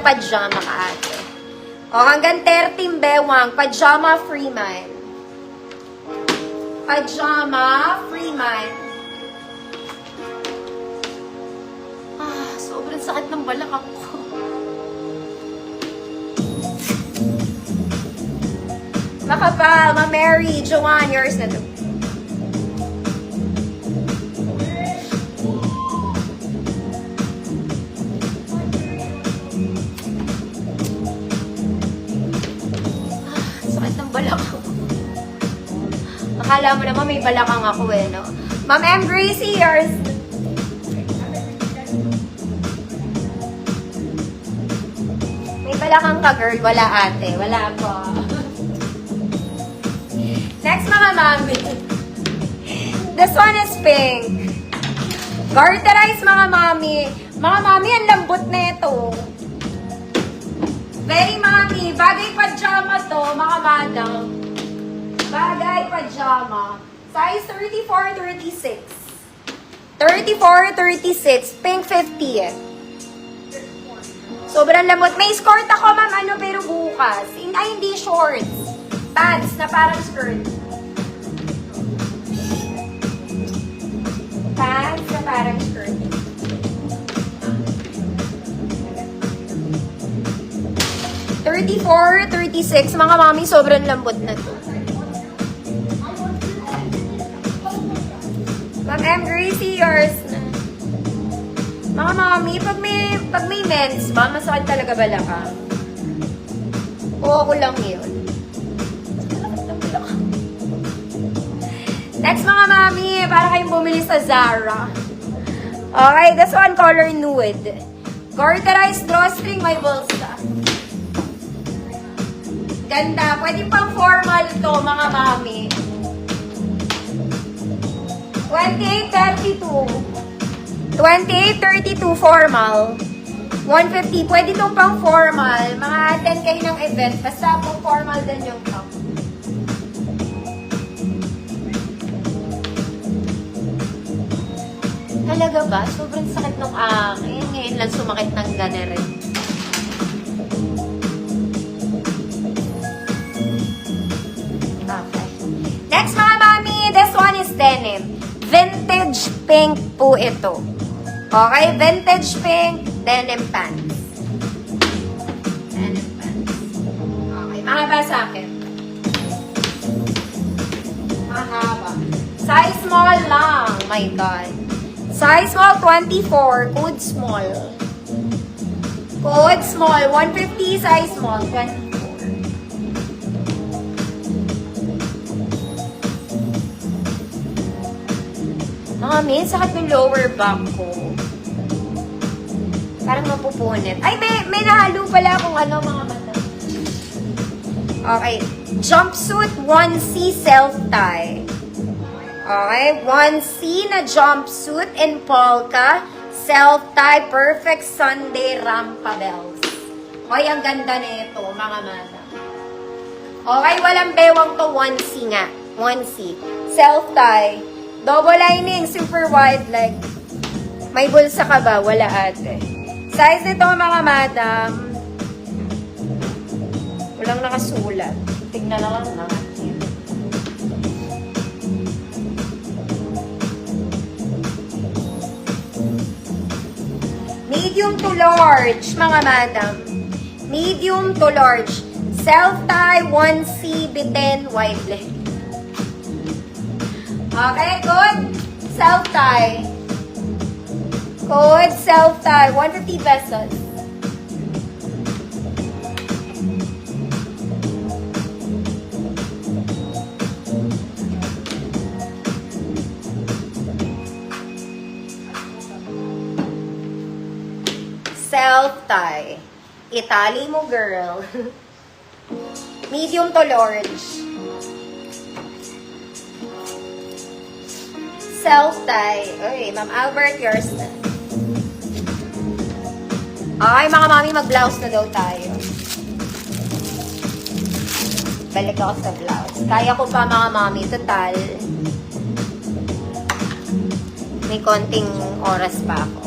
pajama ka ate. O, hanggang 13 bewang, pajama free man. Pajama free man. Ah, sobrang sakit ng balakang ko. Makapal, Ma-Mary, Joanne, yours na to. Sakit ng balakang. Akala mo naman may balakang ako eh, no? Ma'am M. Gracie, yours. May balakang ka, girl. Wala ate. Wala po. Next, mga mami. This one is pink. Garterize, mga mami. Mga mami, ang lambot na ito. Very mami. Bagay pajama to, mga madam. Bagay pajama. Size 34-36. 34-36. Pink 50 eh. Sobrang lambot. May skirt ako, ma'am, ano, pero bukas. Ay, hindi shorts. Pants na parang skirt. Pants na parang skirt. $34-36. Mga mami, sobrang lambot na to. Ma'am M. Gracie, yours na. Mga mami, pag may mens ba, masakit talaga balakang. Oo, ako lang yun. Next, mga mami, para kayong bumili sa Zara. Okay, this one, color nude. Garterized drawstring, may bulsa. Ganda. Pwede pang formal to, mga mami. 28-32. 28-32 formal. 150. Pwede itong pang formal. Mga attend kayo ng event. Basta pang formal din yung top. Talaga ba? Sobrang sakit nung akin. Ngayon lang sumakit ng gana rin. Okay. Next, mga mami. This one is denim. Vintage pink po ito. Okay? Vintage pink denim pants. Denim pants. Okay. Mahaba sa akin. Mahaba. Size small lang. My God. Size small, 24. Code small. Code small. 150. Size small, 24. Mami, sakit ng lower back ko. Parang mapupunit. Ay, may nahalo pala akong ano, mga mata. Okay. Jumpsuit 1C self-tie. Okay. 1C na jumpsuit in polka. Self-tie. Perfect Sunday rampa bells. Okay, ang ganda na ito, mga mata. Okay, walang bewang to. 1C nga. 1C. Self-tie. Double lining, super wide leg. May bulsa ka ba? Wala ate. Size nito, mga madam. Walang nakasulat. Tignan na lang natin. Medium to large, mga madam. Medium to large. Self-tie, 1C, bitten, wide leg. Okay, good. Self-tie. Good self-tie. 150 pesos. Self-tie. Itali mo, girl. Medium to large. Self-tie. Okay, Ma'am Albert, yours na. Okay, mga mami, mag-blouse na daw tayo. Balik ako sa blouse. Kaya ko pa, mga mami. Total. May konting oras pa ako.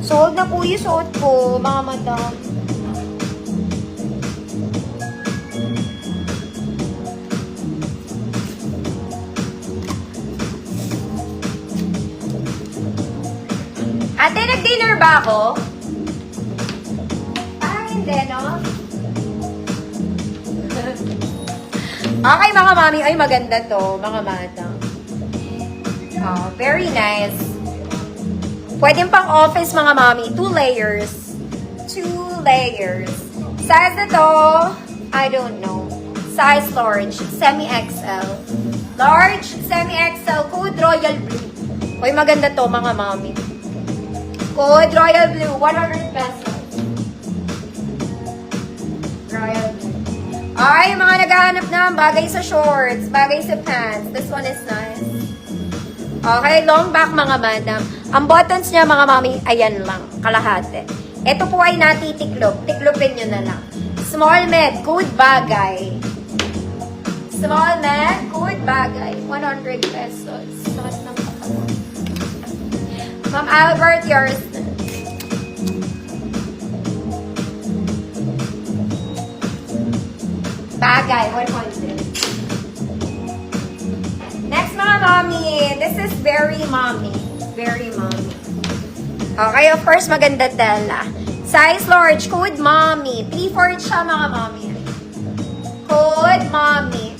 Sold na po yung suot ko, mga madam. Ate, nag-dinner ba ako? Hindi, no? Okay, mga mami. Ay, maganda to, mga madam. Oh, very nice. Pwede pang office, mga mami. 2 layers. 2 layers. Size na to, I don't know. Size large, semi-XL. Large, semi-XL, code Royal Blue. Uy, maganda to, mga mami. Code Royal Blue, 100 pesos. Royal Blue. Ay, mga naghahanap na bagay sa shorts, bagay sa pants. This one is nice. Okay, long back, mga madam. Ang buttons niya, mga mami, ayan lang, kalahati. Ito po ay natitiklop. Tiklopin nyo na lang. Small med, good bagay. Small med, good bagay. 100 pesos. Lakas ng katawan. Ma'am Albert, yours. Bagay, 100. Next, mga mommy. This is very mommy. Very mommy. Okay, of course, maganda tela. Size large, code mommy. 3/4 siya, mga mommy. Code mommy.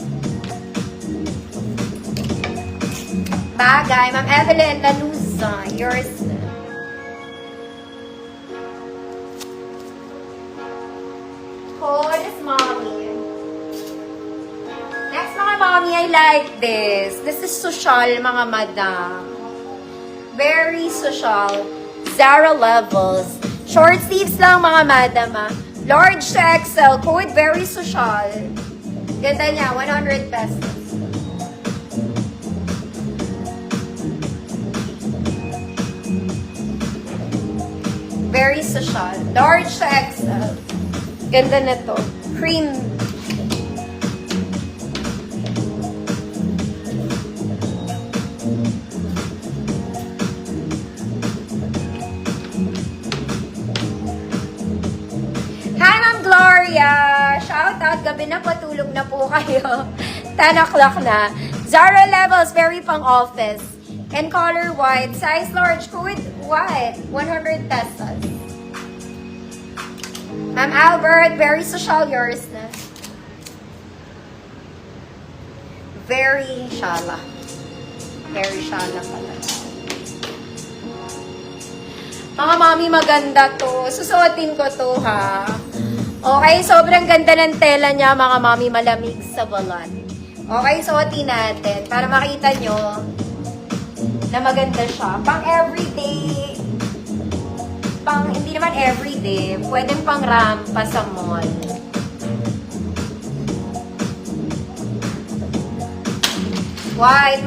Bagay, Ma'am Evelyn Lanuza. Yours. Code is mommy. Next, mga mommy, I like this. This is social, mga madam. Very social. Zara levels. Short sleeves lang, mga madam, ah. Large to XL. Code very social. Ganda niya, 100 pesos. Very social. Large to XL. Ganda na to. Cream. Hi, Ma'am Gloria! Shout out, gabi na po, tulog na po kayo. 10 o'clock na. Zara levels, very pang office. And color white, size large, code white, 100 pesos. Ma'am Albert, very social, yours na. Very shala. Very shala pala. Mga mami, maganda to. Susuotin ko to, ha? Okay, sobrang ganda ng tela niya, mga mami, malamig sa balat. Okay, suotin natin para makita nyo na maganda siya. Pang everyday, hindi naman everyday, pwedeng pang rampa sa mall. White.